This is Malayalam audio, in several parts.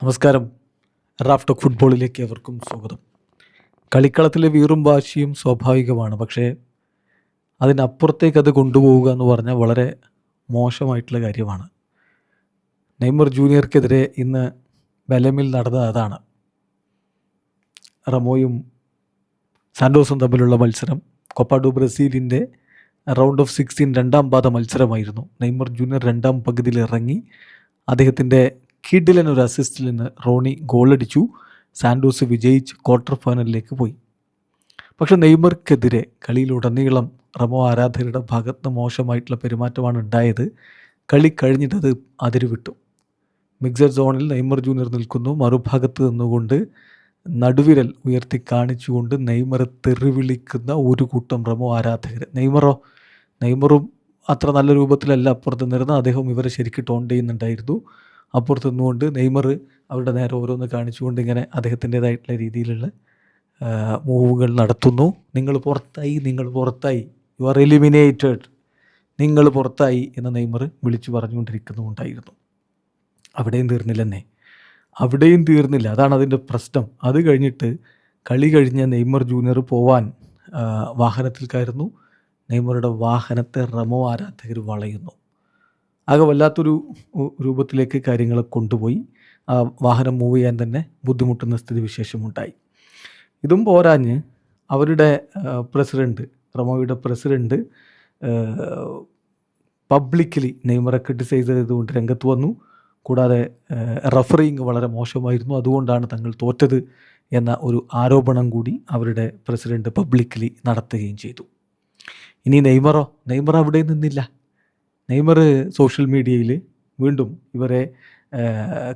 നമസ്കാരം. റാഫ് ടോക്ക് ഫുട്ബോളിലേക്ക് അവർക്കും സ്വാഗതം. കളിക്കളത്തിലെ വീറും വാശിയും സ്വാഭാവികമാണ്. പക്ഷേ അതിനപ്പുറത്തേക്ക് അത് കൊണ്ടുപോവുക എന്ന് പറഞ്ഞാൽ വളരെ മോശമായിട്ടുള്ള കാര്യമാണ്. നെയ്മർ ജൂനിയർക്കെതിരെ ഇന്ന് ബെലമിൽ നടന്നത് അതാണ്. റമോയും സാൻഡോസും തമ്മിലുള്ള മത്സരം കോപ്പ ഡു ബ്രസീലിൻ്റെ റൗണ്ട് ഓഫ് 16 രണ്ടാം പാദ മത്സരമായിരുന്നു. നെയ്മർ ജൂനിയർ രണ്ടാം പകുതിയിൽ ഇറങ്ങി അദ്ദേഹത്തിൻ്റെ കിഡിലൻ ഒരു അസിസ്റ്റിൽ നിന്ന് റോണി ഗോളടിച്ചു. സാൻഡോസ് വിജയിച്ച് ക്വാർട്ടർ ഫൈനലിലേക്ക് പോയി. പക്ഷേ നെയ്മർക്കെതിരെ കളിയിലുടനീളം റമോ ആരാധകരുടെ ഭാഗത്ത് മോശമായിട്ടുള്ള പെരുമാറ്റമാണ് ഉണ്ടായത്. കളി കഴിഞ്ഞിട്ടത് അതിരുവിട്ടു. മിക്സഡ് സോണിൽ നെയ്മർ ജൂനിയർ നിൽക്കുന്നു. മറുഭാഗത്ത് നിന്നുകൊണ്ട് നടുവിരൽ ഉയർത്തി കാണിച്ചുകൊണ്ട് നെയ്മറെ തെറിവിളിക്കുന്ന ഒരു കൂട്ടം റമോ ആരാധകർ. നെയ്മറും അത്ര നല്ല രൂപത്തിലല്ല അപ്പുറത്ത് നിന്നിരുന്ന. അദ്ദേഹം ഇവരെ ശരിക്കും ടോൺ ചെയ്യുന്നുണ്ടായിരുന്നു. അപ്പുറത്ത് നിന്നുകൊണ്ട് നെയ്മർ അവരുടെ നേരെ ഓരോന്ന് കാണിച്ചുകൊണ്ട് ഇങ്ങനെ അദ്ദേഹത്തിൻ്റേതായിട്ടുള്ള രീതിയിലുള്ള മൂവുകൾ നടത്തുന്നു. നിങ്ങൾ പുറത്തായി, യു ആർ എലിമിനേറ്റഡ്, നിങ്ങൾ പുറത്തായി എന്ന് നെയ്മർ വിളിച്ചു പറഞ്ഞുകൊണ്ടിരിക്കുന്നുണ്ടായിരുന്നു. അവിടെയും തീർന്നില്ല. അതാണ് അതിൻ്റെ പ്രശ്നം. അത് കഴിഞ്ഞിട്ട് കളി കഴിഞ്ഞ നെയ്മർ ജൂനിയർ പോവാൻ വാഹനത്തിൽ കയറുന്നു. നെയ്മറുടെ വാഹനത്തെ റമോ ആരാധകർ വളയുന്നു. ആകെ വല്ലാത്തൊരു രൂപത്തിലേക്ക് കാര്യങ്ങളെ കൊണ്ടുപോയി. ആ വാഹനം മൂവ് ചെയ്യാൻ തന്നെ ബുദ്ധിമുട്ടുന്ന സ്ഥിതിവിശേഷമുണ്ടായി. ഇതും പോരാഞ്ഞ് അവരുടെ റമോയുടെ പ്രസിഡൻറ്റ് പബ്ലിക്കലി നെയ്മറെ ക്രിട്ടിസൈസ് ചെയ്തുകൊണ്ട് രംഗത്ത് വന്നു. കൂടാതെ റഫറിങ് വളരെ മോശമായിരുന്നു, അതുകൊണ്ടാണ് തങ്ങൾ തോറ്റത് എന്ന ഒരു ആരോപണം കൂടി അവരുടെ പ്രസിഡൻറ്റ് പബ്ലിക്കലി നടത്തുകയും ചെയ്തു. ഇനി നെയ്മർ അവിടെ നിന്നില്ല. നെയ്മർ സോഷ്യൽ മീഡിയയിൽ വീണ്ടും ഇവരെ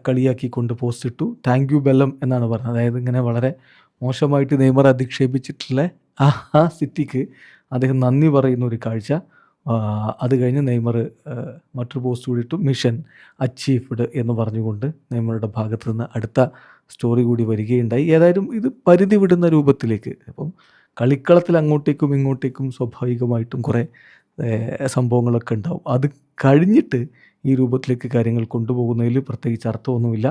കളിയാക്കിക്കൊണ്ട് പോസ്റ്റ് ഇട്ടു. താങ്ക് യു ബെല്ലം എന്നാണ് പറഞ്ഞത്. അതായത് ഇങ്ങനെ വളരെ മോശമായിട്ട് നെയ്മർ അധിക്ഷേപിച്ചിട്ടുള്ള ആ സിറ്റിക്ക് അദ്ദേഹം നന്ദി പറയുന്ന ഒരു കാഴ്ച. അത് കഴിഞ്ഞ് നെയ്മർ മറ്റൊരു പോസ്റ്റ് കൂടി ഇട്ടു, മിഷൻ അച്ചീവ്ഡ് എന്ന് പറഞ്ഞുകൊണ്ട് നെയ്മറുടെ ഭാഗത്ത് നിന്ന് അടുത്ത സ്റ്റോറി കൂടി വരികയുണ്ടായി. ഏതായാലും ഇത് പരിധി വിടുന്ന രൂപത്തിലേക്ക്. അപ്പം കളിക്കളത്തിൽ അങ്ങോട്ടേക്കും ഇങ്ങോട്ടേക്കും സ്വാഭാവികമായിട്ടും കുറേ സംഭവങ്ങളൊക്കെ ഉണ്ടാവും. അത് കഴിഞ്ഞിട്ട് ഈ രൂപത്തിലേക്ക് കാര്യങ്ങൾ കൊണ്ടുപോകുന്നതിൽ പ്രത്യേകിച്ച് അർത്ഥമൊന്നുമില്ല.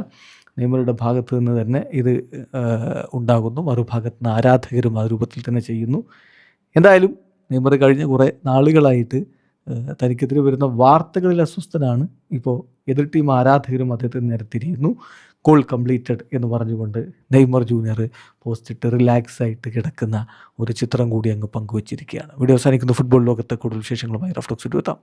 നെയ്മറുടെ ഭാഗത്ത് നിന്ന് തന്നെ ഇത് ഉണ്ടാകുന്നു, മറുഭാഗത്ത് നിന്ന് ആരാധകരും ആ രൂപത്തിൽ തന്നെ ചെയ്യുന്നു. എന്തായാലും നെയ്മർ കഴിഞ്ഞ കുറേ നാളുകളായിട്ട് തനിക്കെതിരെ വരുന്ന വാർത്തകളിൽ അസ്വസ്ഥനാണ്. ഇപ്പോൾ എതിർ ടീം ആരാധകരും അദ്ദേഹത്തിന് നേരെ തിരിയുന്നു. ഗോൾ കംപ്ലീറ്റഡ് എന്ന് പറഞ്ഞുകൊണ്ട് നെയ്മർ ജൂനിയർ പോസ്റ്റിട്ട് റിലാക്സ് ആയിട്ട് കിടക്കുന്ന ഒരു ചിത്രം കൂടി അങ്ങ് പങ്കുവച്ചിരിക്കുകയാണ്. വീഡിയോ അവസാനിക്കുന്ന ഫുട്ബോൾ ലോകത്തെ കൂടുതൽ വിശേഷങ്ങളുമായി റഫ് ടോക്സ് എത്താം.